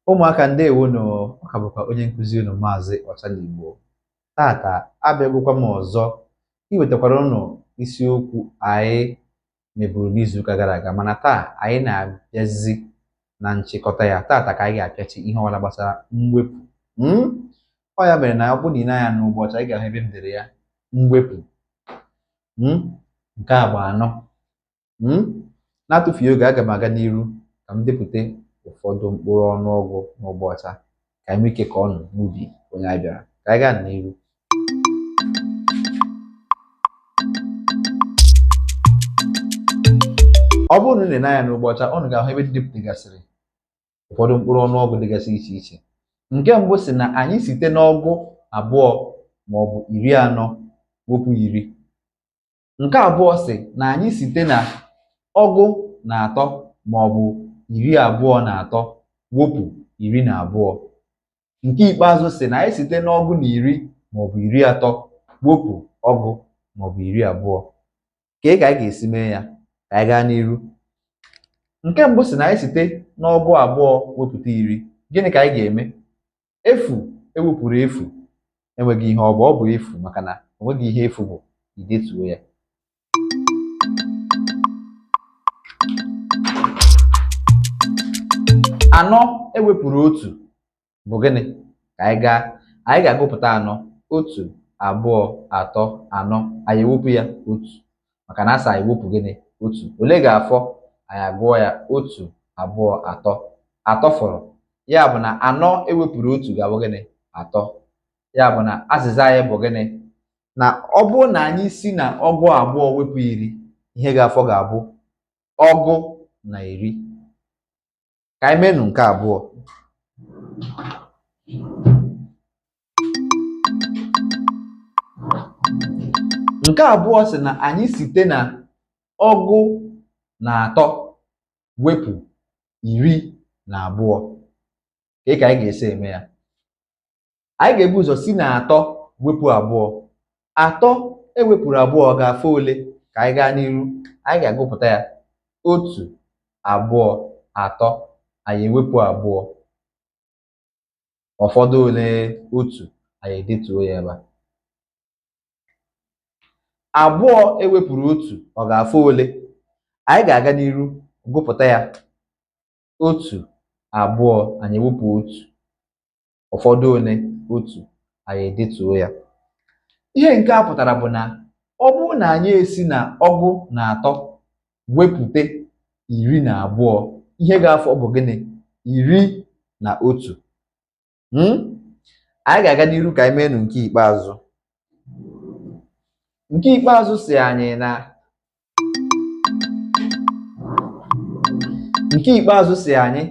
Ụmụaka ndewonu, ọ ka bụkwa onye nkụzi unu Maazị Igbo. Tata abịagokwa m ọzọ iwetakwara unu isiokwu anyị meburu n'izuụka gara aga, mana taa anyị na-abịazi na nchịkọta ya. Tata ka anyị ga-apịachi ihe ọbụla gbasara mwepụ. Ọ ya mere na ọ bụ na ị na-anya n'ụbọchị anyị ga-ahụ ebe m dere ya mwepụ. Nke a bụ anọ. Na-atụfughị oge, aga m aga n'iru ka m depụta ụfọdụ mkpụrụ ọnụọgụ n'ụgbọ ọcha ka anyị nwee ike ka ọ nọ n'ubi onye anyị bịara. Ka anyị gaa n'iru. Ọ bụrụ na ị na-anya n'ụgbọ ọcha, unu ga-ahụ ebe depụtagasịrị ụfọdụ mkpụrụ ọnụọgụ dịgasị iche iche. Nke mbụ si na anyị site n'ọgụ 2 maọbụ 40 wepụ 10. Nke abụọ si na anyị site na ọgụ 3 maọbụ 23 wepụ 12. Nke ikpeazụ si na anyị site n'ọgụ 10 maọbụ 30 wepụ ọgụ maọbụ 20. Ka anyị ga-esi mee ya? Ka anyị gaa n'iru. Nke mbụ si na anyị site n'ọgụ 2 wepụta 10. Gịnị ka anyị ga-eme? Efu ewepụrụ efu enweghị ihe ọ bụ efu, maka na onweghị ihe efu bụ, idetuo ya. Anọ ewepụrụ otu bụ gịnị? Ka anyị ga-agụpụta anọ. 1, 2, 3, 4. Anyị ewepụ ya otu, maka na asa anyị wepụ gịnị? Otu. Ole ga-afọ? Anyị agụọ ya 1, 2, 3. 3 fọrọ. Ya bụ na anọ ewepụrụ otu ga-abụ gịnị? 3. Ya bụ na azịza anyị bụ gịnị? Na ọ bụrụ na anyị si na ọgụ 2 wepụ 10, ihe ga-afọ ga-abụ ọgụ na 10. Ka anyị menụ nke abụọ. Nke abụọ sị na anyị site na ọgụ 3 wepụ 12. Ka anyị ga-esi eme ya? Anyị ga-ebu ụzọ si na 3 wepụ 2. 3 ewepụrụ 2 ga-afọ ole? Ka anyị gaa n'iru. Anyị ga-agụpụta ya 1, 2, 3. Anyị ewepụ 2. Ụfọdụ ole? 1. Anyị edetuo ya ebe a. 2 ewepụrụ 1 ọ ga-afọ ole? Anyị ga-aga n'iru gụpụta ya 1, 2. Anyị ewepụ 1. Ụfọdụ ole? 1. Anyị edetuo ya. Ihe nke a pụtara bụ na ọ bụrụ na anyị esi na ọgụ 3 wepụta 12, ihe ga-afọ bụ gịnị? 11. Anyị ga-aga n'iru ka anyị menụ nke ikpeazụ. Nke ikpeazụ si anyị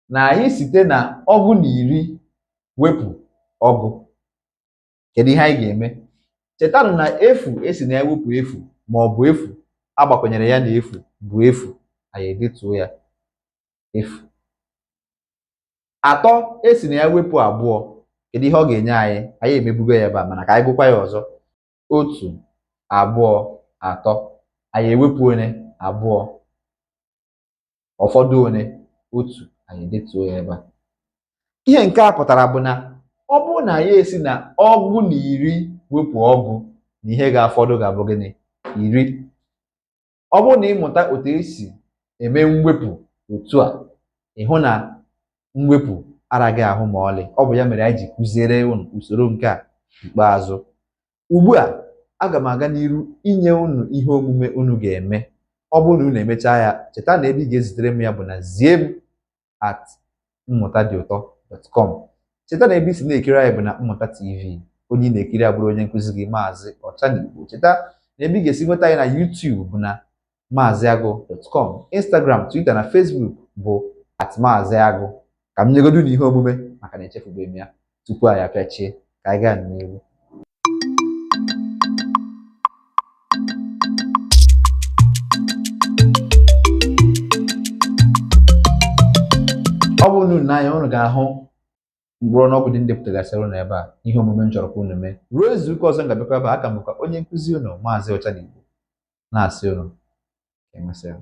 na anyị site na ọgụ na 10 wepụ ọgụ. Kedu ihe anyị ga-eme? Chetanụ na efu esi na ewepụ efu ma ọ bụ efu agbakwanyere ya na efu bụ efu. Anyị edetuo ya efu. 3 esi na ya wepụ 2. Kedu ihe ọ ga-enye anyị? Anyị emebugo ya ebe a, mana ka anyị gụkwa ya ọzọ. 1, 2, 3. Anyị ewepụ ole? 2. Ụfọdụ ole? 1. Anyị edetuo ya ebe a. Ihe nke a pụtara bụ na ọ bụrụ na anyị esi na ọgụ na 10 wepụ ọgụ, na ihe ga-afọdụ ga-abụ gịnị? 10. Ọ bụrụ na ịmụta otu esi eme mwepụ otu a, ịhụ na mwepụ araghị ahụ ma ọlị. Ọ bụ ya mere anyị ji kụziere unu usoro nke a ikpeazụ. Ugbu a, aga m aga n'iru inye unu ihe omume unu ga-eme. Ọ bụrụ na unu emechaa ya, cheta na ebe ị ga-ezitere m ya bụ na zie.mmutadiuto.com. Cheta na ebe isi na-ekiri anyị bụ na Mmụta TV. Onye ị na-ekiri abụrụ onye nkụzi gị Maazị Igbo. Cheta na ebe ị ga-esi nweta anyị na YouTube bụ na maaziagụ.com. Instagram, Twitter na Facebook bụ @maaziagụ. Ka m nyegodu n'ihe omume maka na echefubeghị m ya tupu anyị apịachie. Ka anyị gaa n'ihu. Ọ bụrụ na unu n'anya, unu ga-ahụ mkpụrụ ọnụọgụ dị ndepụtagasịrị unu ebe a. Ihe omume m chọrọ ka unu mee. Ruo izuụka ọzọ m ga-abịakwa ebe a. Aka m bụkwa onye nkụzi unu Maazị Igbo na-asị unu ka emesịa.